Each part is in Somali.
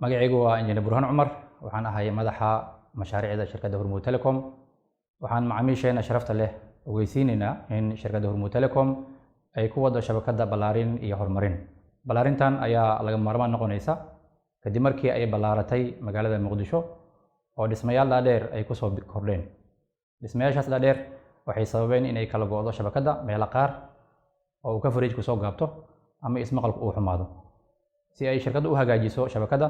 magacaygu waa Injineer Burhaan Cumar, waxaan ahay madaxa mashaariicda shirkadda Hormuud Telecom. Waxaan macaamiisheena sharafta leh ogeysiinaynaa in shirkadda Hormuud Telecom ay ku wado shabakadda ballaarin iyo horumarin. Ballaarintan ayaa laga maarmaan noqonaysa kadib markii ay ballaaratay magaalada Muqdisho oo dhismayaal dhaadheer ay ku soo kordheen. Dhismayaashaas dhaadheer waxay sababeen in ay kala go'do shabakadda meelo qaar oo uu ka fariijku soo gaabto ama ismaqalku uu xumaado. Si ay shirkaddu u hagaajiso shabakadda,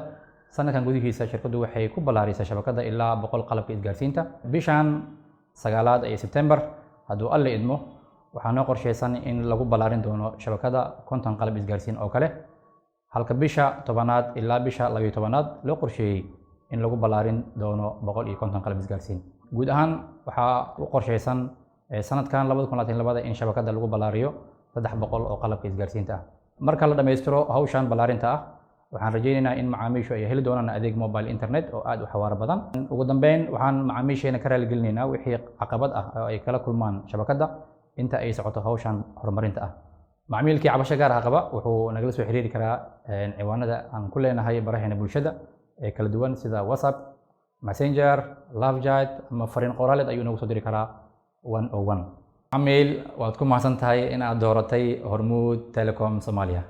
sanadkan gudihiisa shirkaddu waxay ku ballaarisay shabakadda ilaa 100 qalabka isgaarsiinta. Bishan 9 ee September, hadduu alle idmo, waxaa noo qorshaysan in lagu ballaarin doono shabakadda 50 qalab isgaarsiin oo kale, halka bisha 10aad ilaa bisha 12aad loo qorsheeyey in lagu ballaarin doono 150 qalab isgaarsiin. Guud ahaan waxaa u qorshaysan sanadkan 2022 in shabakadda lagu ballaariyo 300 oo qalabka isgaarsiinta ah. Marka la dhameystiro hawshan ballaarinta ah, waxaan rajaynaynaa in macaamiishu ay heli doonaan adeeg mobile internet oo aad u xawaaro badan. Ugu dambeyn, waxaan macaamiisheena ka raaligelinaynaa wixii caqabad ah oo ay kala kulmaan shabakadda inta ay socoto hawshan horumarinta ah. Macaamilkii cabasho gaar ah qaba wuxuu nagala soo xiriiri karaa ciwaanada aan ku leenahay baraheena bulshada ee kala duwan sida WhatsApp, Messenger, LoveChat ama fariin qoraaleed ayuu nagu soo diri karaa 101. Macaamiil, waad ku mahadsan tahay in aad dooratay Hormuud Telecom Soomaaliya.